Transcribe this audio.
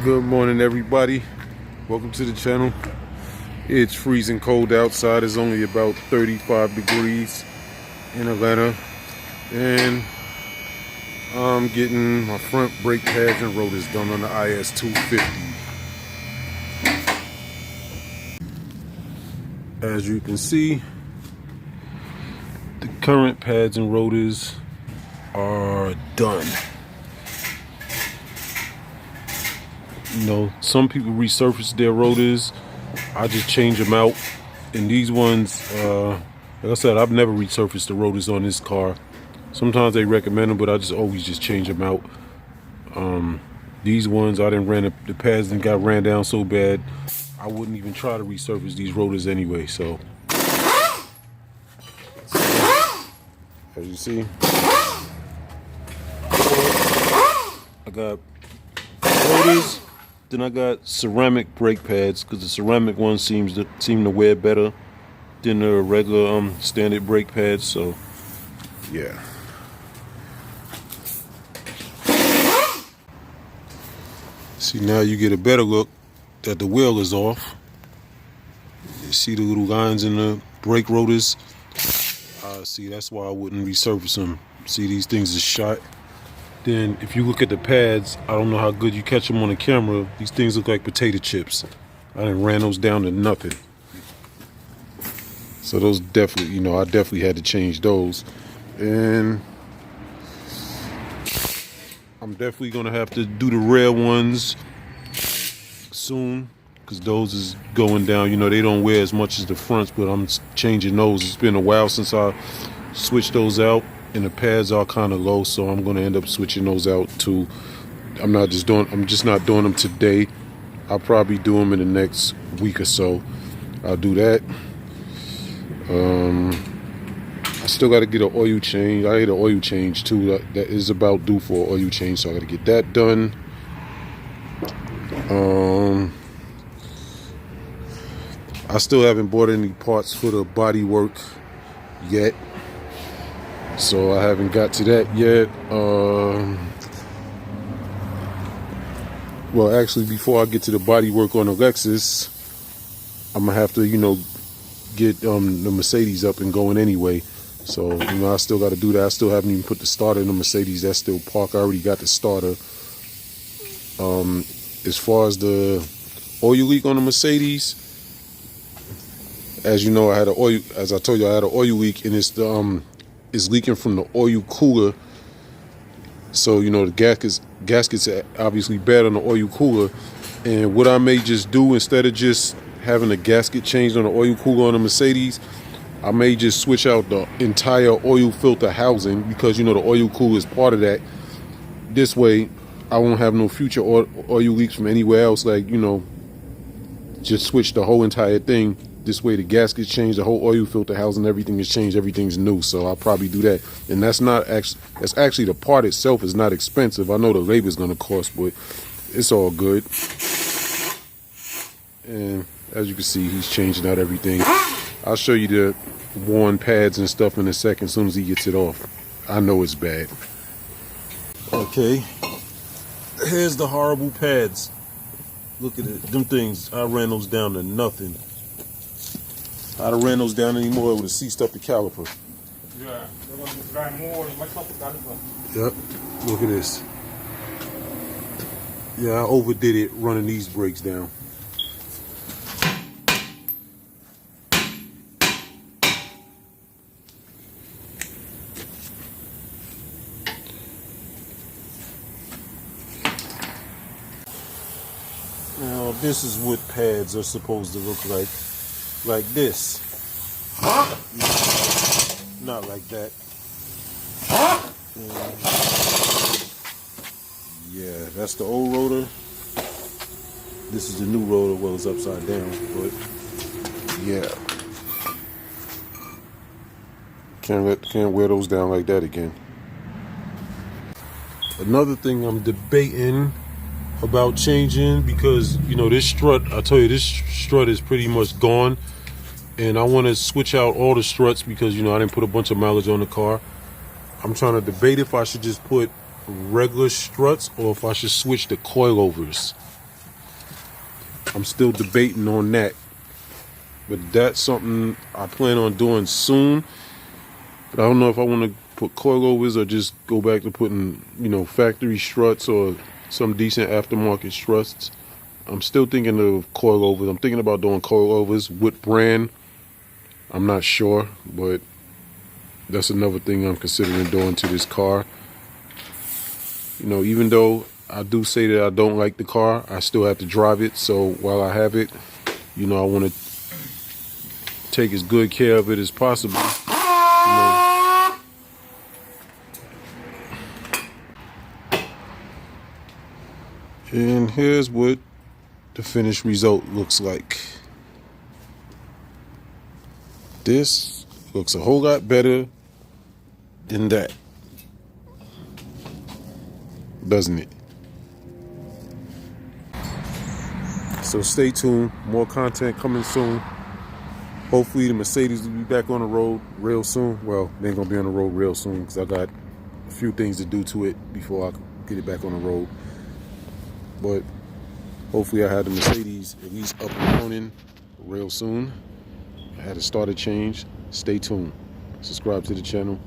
Good morning, everybody. Welcome to the channel. It's freezing cold outside. It's only about 35 degrees in Atlanta, and I'm getting my front brake pads and rotors done on the IS250. As you can see, the current pads and rotors are done. You know, some people resurface their rotors. I just change them out. And these ones, like I said, I've never resurfaced the rotors on this car. Sometimes they recommend them, but I just always just change them out. These ones, I didn't ran the pads and got ran down so bad, I wouldn't even try to resurface these rotors anyway. So, as you see, I got rotors. Then I got ceramic brake pads because the ceramic ones seem to wear better than the regular standard brake pads. So yeah. See, now you get a better look that the wheel is off. You see the little lines in the brake rotors. See, that's why I wouldn't resurface them. See, these things are shot. Then if you look at the pads, I don't know how good you catch them on the camera. These things look like potato chips. I done ran those down to nothing. So those definitely, you know, I definitely had to change those. And I'm definitely gonna have to do the rear ones soon, because those is going down. You know, they don't wear as much as the fronts, but I'm changing those. It's been a while since I switched those out. And the pads are kind of low, so I'm going to end up switching those out too. I'm just not doing them today. I'll probably do them in the next week or so. I'll do that. I still got to get an oil change. I need an oil change too. That is about due for an oil change, so I got to get that done. I still haven't bought any parts for the body work yet. So I haven't got to that yet. Well, actually, before I get to the body work on the Lexus, I'm gonna have to, you know, get the Mercedes up and going anyway. So, you know, I still got to do that. I still haven't even put the starter in the Mercedes. That's still parked. I already got the starter. As far as the oil leak on the Mercedes, as you know, I had an oil. As I told you, I had an oil leak, and it's leaking from the oil cooler. So, you know, the gaskets are obviously bad on the oil cooler. And what I may just do, instead of just having a gasket changed on the oil cooler on the Mercedes, I may just switch out the entire oil filter housing, because, you know, the oil cooler is part of that. This way, I won't have no future oil leaks from anywhere else. Like, you know, just switch the whole entire thing. This way the gaskets changed, the whole oil filter housing, everything is changed, everything's new. So I'll probably do that. And that's actually the part itself is not expensive. I know the labor is going to cost, but it's all good. And as you can see, he's changing out everything. I'll show you the worn pads and stuff in a second as soon as he gets it off. I know it's bad. Okay, here's the horrible pads. Look at it, them things, I ran those down to nothing. I'd have ran those down anymore, it would have seized up the caliper. Yeah, they're going to grind more, much up the caliper. Yep, look at this. Yeah, I overdid it running these brakes down. Now, this is what pads are supposed to look like. Like this. Not like that. Yeah, that's the old rotor. This is the new rotor. Well, it's upside down, but yeah. Can't wear those down like that again. Another thing I'm debating about changing, because, you know, this strut, I tell you, this strut is pretty much gone, and I want to switch out all the struts because, you know, I didn't put a bunch of mileage on the car. I'm trying to debate if I should just put regular struts or if I should switch the coilovers. I'm still debating on that. But that's something I plan on doing soon. But I don't know if I want to put coilovers or just go back to putting, factory struts or some decent aftermarket struts. I'm still thinking of coilovers. I'm thinking about doing coilovers. What brand? I'm not sure, but that's another thing I'm considering doing to this car. Even though I do say that I don't like the car, I still have to drive it. So while I have it, I want to take as good care of it as possible. And here's what the finished result looks like. This looks a whole lot better than that, doesn't it? So stay tuned, more content coming soon. Hopefully the Mercedes will be back on the road real soon. Well, they ain't gonna be on the road real soon because I got a few things to do to it before I get it back on the road. But hopefully I have the Mercedes at least up and running real soon. I had a starter change. Stay tuned. Subscribe to the channel.